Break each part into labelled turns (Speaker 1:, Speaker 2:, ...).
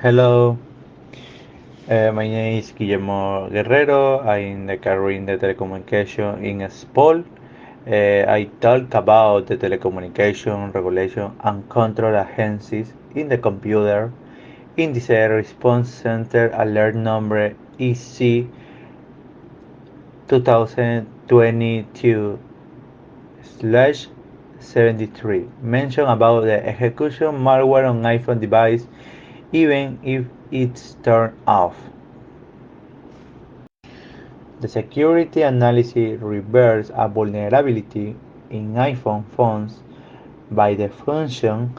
Speaker 1: Hello, my name is Guillermo Guerrero. I'm the career in the telecommunication in SPOL. I talk about the telecommunication regulation and control agencies in the computer in this response center alert number EC 2022/73 mention about the execution malware on iPhone device even if it's turned off. The security analysis reveals a vulnerability in iPhone phones by the function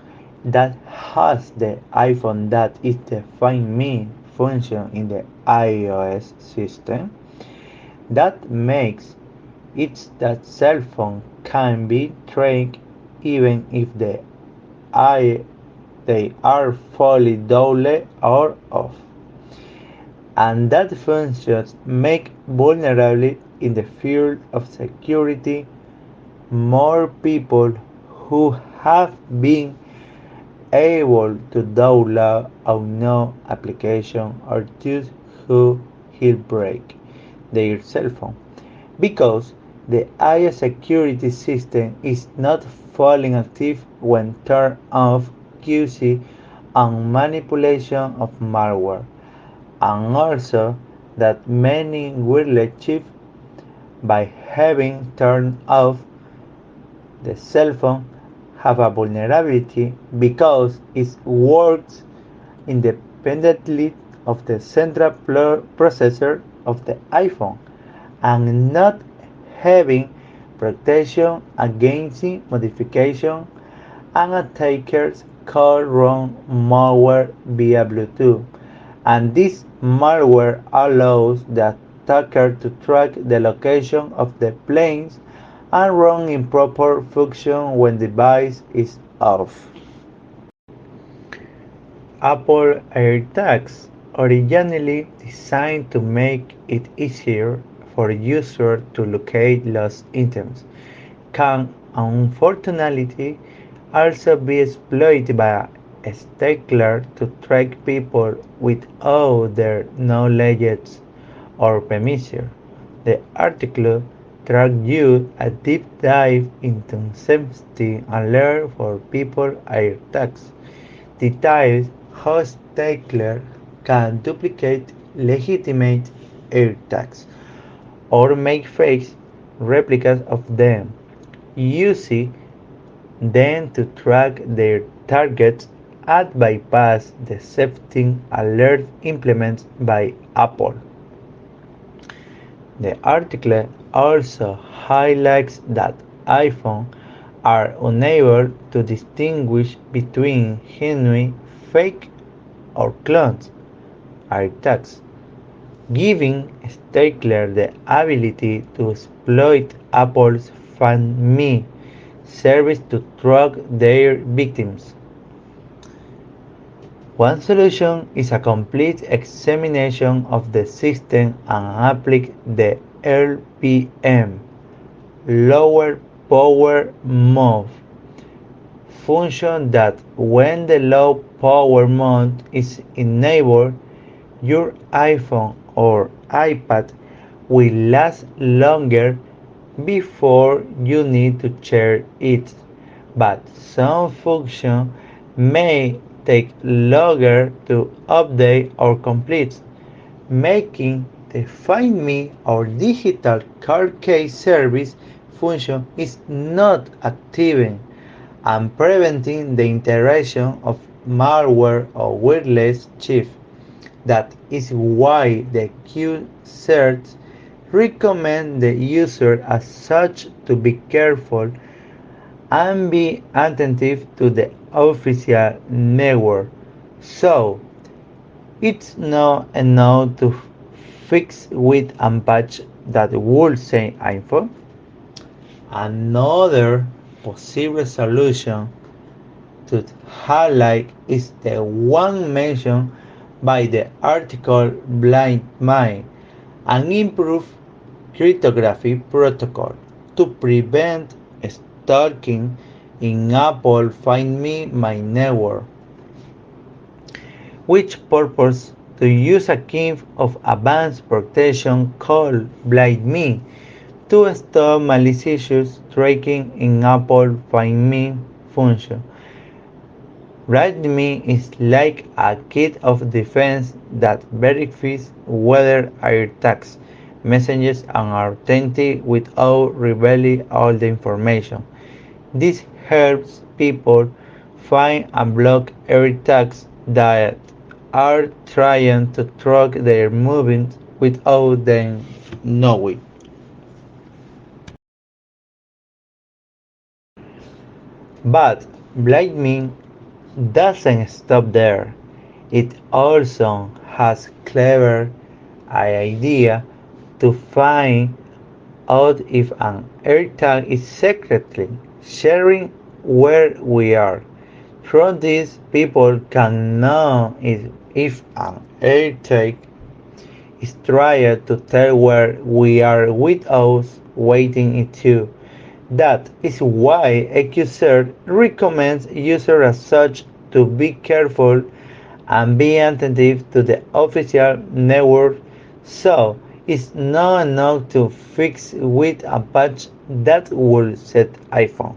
Speaker 1: that has the iPhone that is the Find Me function in the iOS system that makes it that cell phone can be tracked even if they are fully downloaded or off, and that functions make vulnerable in the field of security more people who have been able to download unknown application or those who jailbreak their cell phone because the iOS security system is not fully active when turned off QC and manipulation of malware, and also that many wireless chips by having turned off the cell phone have a vulnerability because it works independently of the central processor of the iPhone and not having protection against modification, and attackers can run malware via Bluetooth, and this malware allows the attacker to track the location of the planes and run improper function when the device is off. Apple AirTags, originally designed to make it easier for users to locate lost items, can unfortunately also be exploited by stalkers to track people without their knowledge or permission. The article tracks you a deep dive into safety alert for people AirTags, details how stalkers can duplicate legitimate AirTags or make fake replicas of them, using them to track their targets and bypass the safety alert implemented by Apple. The article also highlights that iPhones are unable to distinguish between genuine, fake, or clones AirTags, giving stalkers the ability to exploit Apple's Find Me service to track their victims. One solution is a complete examination of the system and apply the LPM (lower power mode) function that, when the low power mode is enabled, your iPhone or iPad will last longer before you need to charge it, but some functions may take longer to update or complete, making the Find Me or digital card case service function is not active and preventing the integration of malware or wireless chips. That is why the Q-Search recommends the user as such to be careful and be attentive to the official network. So, it's not enough to fix with a patch that would say info. Another possible solution to highlight is the one mentioned by the article Blind Mine, an improved cryptography protocol to prevent stalking in Apple Find Me My Network. which purpose to use a key of advanced protection called Blind Me to stop malicious tracking in Apple Find Me function. README is like a kit of defense that verifies whether our text messages are authentic without revealing all the information. This helps people find and block every text that are trying to track their movements without them knowing. But blaming doesn't stop there. It also has clever idea to find out if an AirTag is secretly sharing where we are. From this, people can know if an AirTag is trying to tell where we are without waiting it to. That is why Ejecución recommends users as such to be careful and be attentive to the official network, so it's not enough to fix with a patch that will set iPhone.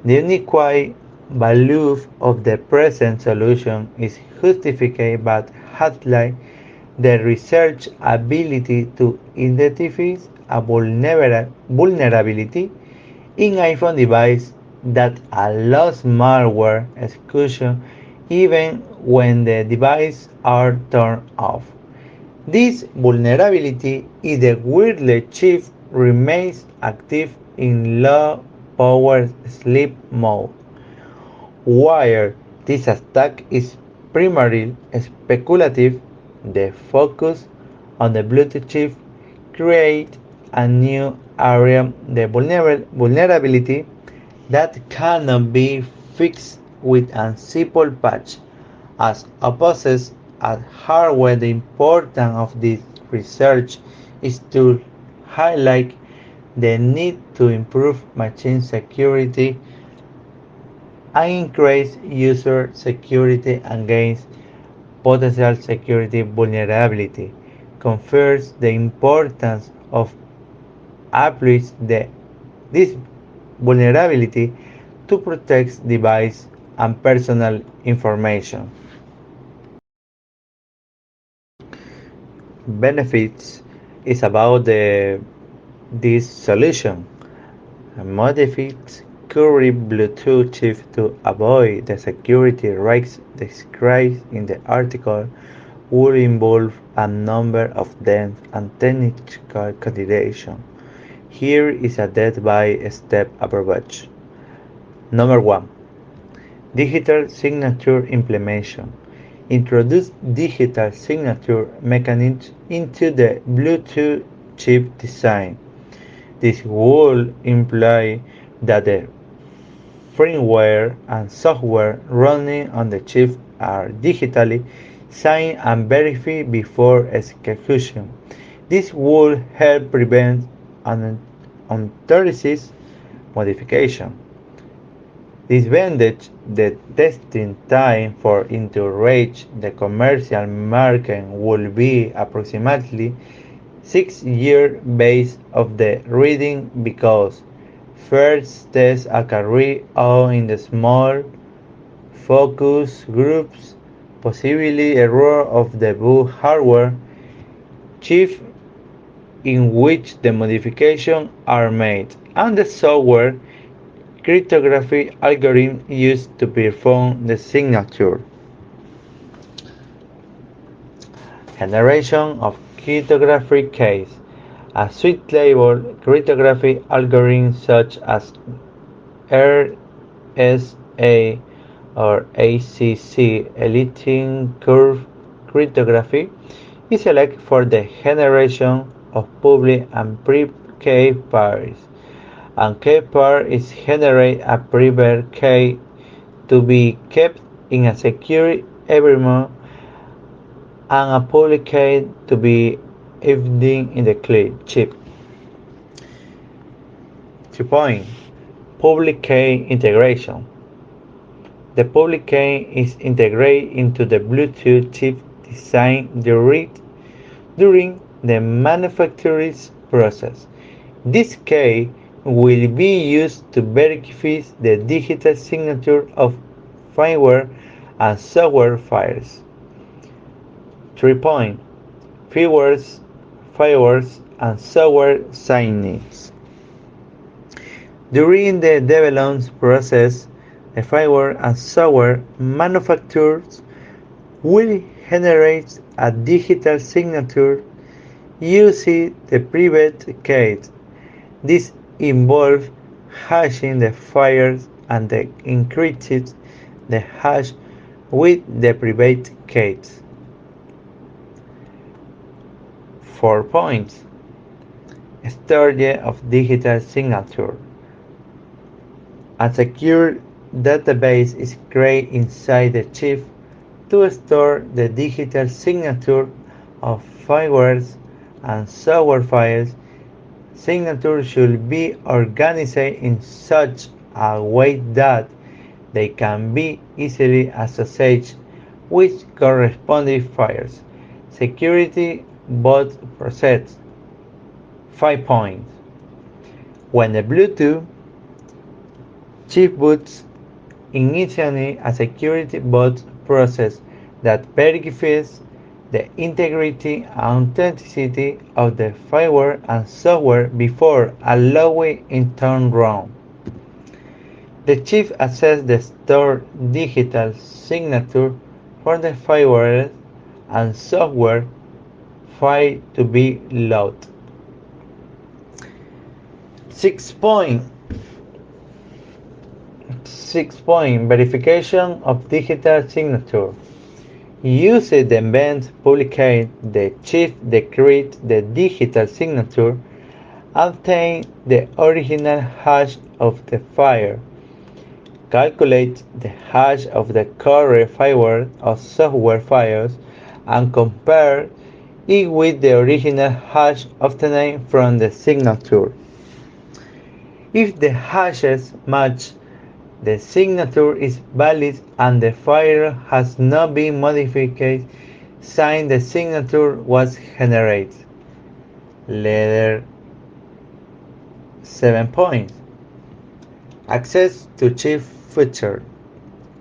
Speaker 1: The unique value of the present solution is justified by highlighting the research ability to identify a vulnerability in iPhone device that allows malware execution even when the devices are turned off. This vulnerability is the weirdly chip remains active in low power sleep mode. While this attack is primarily speculative, the focus on the Bluetooth chip creates a new area, the vulnerability that cannot be fixed with a simple patch. As opposed at hardware, the importance of this research is to highlight the need to improve machine security and increase user security against potential security vulnerability. Confers the importance of applying this vulnerability to protect device and personal information. Benefits is about this solution. Modifies current Bluetooth chip to avoid the security risks described in the article would involve a number of them and technical considerations. Here is a step-by-step approach. Number 1. Digital signature implementation. Introduce digital signature mechanisms into the Bluetooth chip design. This would imply that the firmware and software running on the chip are digitally signed and verified before execution. This would help prevent unauthorized modification. Disadvantage: the testing time for it to reach the commercial market will be approximately 6 years based on the reading because first tests are carried out in the small focus groups, possibly error of the boot hardware, chief in which the modifications are made, and the software cryptography algorithm used to perform the signature. Generation of cryptography keys. A suite level cryptography algorithm such as RSA or ACC elliptic curve cryptography is selected for the generation of public and private key pairs. And key pair is generate a private key to be kept in a secure environment and a public key to be embedded in the chip. 2 point. Public key integration. the public key is integrated into the Bluetooth chip designed during the manufacturing process. This key will be used to verify the digital signature of firmware and software files. 3 point. Firmware and software signings. During the development process, the firmware and software manufacturers will generate a digital signature using the private key. This involves hashing the files and encrypting the hash with the private key. 4 points. Storage of digital signature. A secure database is created inside the chip to store the digital signature of firmware and software files. Signatures should be organized in such a way that they can be easily associated with corresponding files. Security boot process. 5 points. When the Bluetooth chip boots, initially a security boot process that verifies the integrity and authenticity of the firmware and software before allowing it to run. The chip assesses the stored digital signature for the firmware and software file to be loaded. 6 point. Verification of digital signature. Using the event publicate, the chip decrypts the digital signature, obtain the original hash of the file, calculate the hash of the current firmware or software files, and compare it with the original hash obtained from the signature. If the hashes match, the signature is valid and the file has not been modified since the signature was generated. Letter 7 points. Access to chip feature.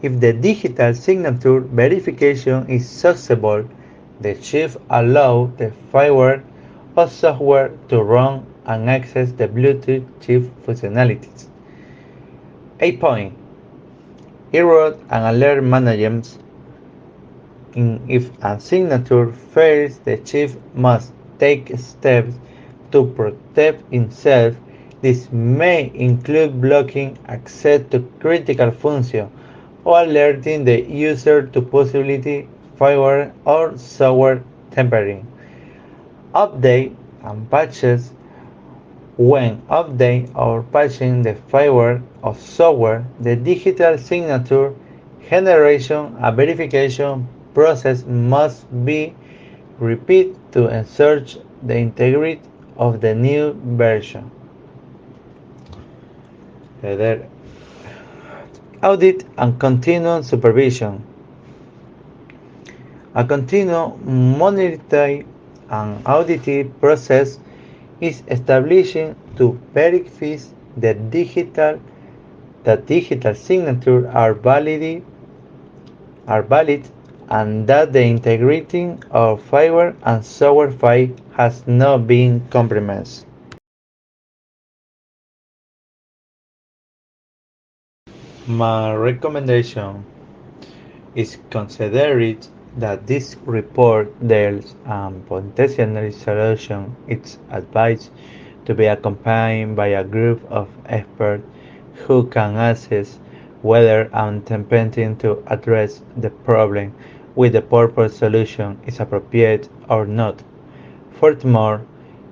Speaker 1: If the digital signature verification is successful, the chip allows the firmware or software to run and access the Bluetooth chip functionalities. 8 point. Error and alert management. If a signature fails, the chip must take steps to protect itself. This may include blocking access to critical functions or alerting the user to possibility firmware or software tampering. Update and patches. When updating or patching the firmware or software, the digital signature generation and verification process must be repeated to ensure the integrity of the new version. Audit and continuous supervision. A continuous monitoring and auditing process is established to verify that digital signatures are valid and that the integrity of firmware and software file has not been compromised. My recommendation is considering that this report deals potential solution. It's advised to be accompanied by a group of experts who can assess whether an attempting to address the problem with the purpose solution is appropriate or not. Furthermore,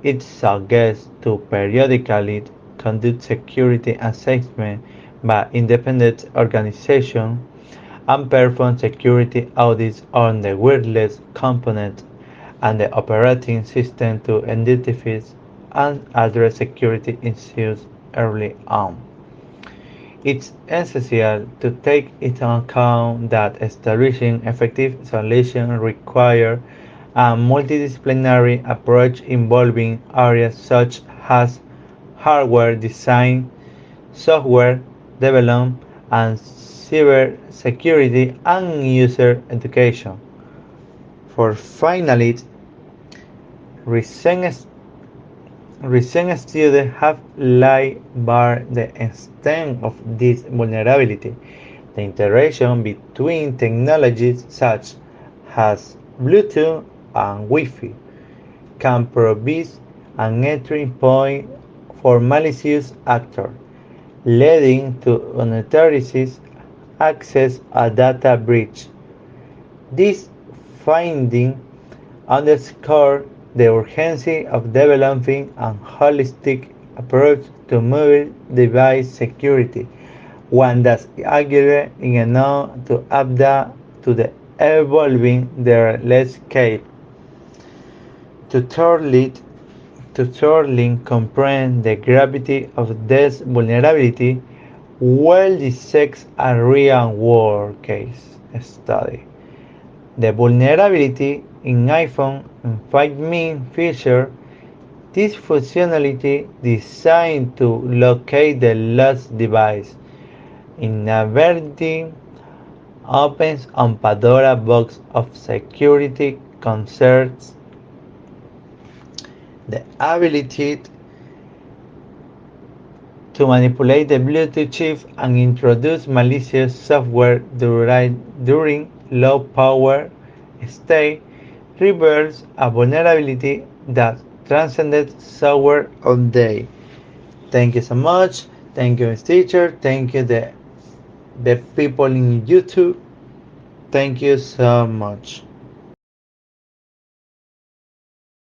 Speaker 1: it suggests to periodically conduct security assessment by independent organizations and perform security audits on the wireless component and the operating system to identify and address security issues early on. It's essential to take into account that establishing effective solutions requires a multidisciplinary approach involving areas such as hardware design, software development, and cybersecurity and user education. For finally, recent Recent studies have laid bare the extent of this vulnerability. The interaction between technologies such as Bluetooth and Wi-Fi can provide an entry point for malicious actors, leading to unauthorized access and data breach. This finding underscores the urgency of developing a holistic approach to mobile device security, one that's agile enough to adapt to the evolving landscape. To thoroughly comprehend the gravity of this vulnerability, well dissects a real-world case study. The vulnerability in iPhone and 5 feature this functionality designed to locate the lost device. Inadvertently opens a Pandora box of security concerns. The ability to manipulate the Bluetooth chip and introduce malicious software during low power state reveals a vulnerability that transcended software update. Thank you so much. Thank you, teacher. Thank you, the people in YouTube. Thank you so much.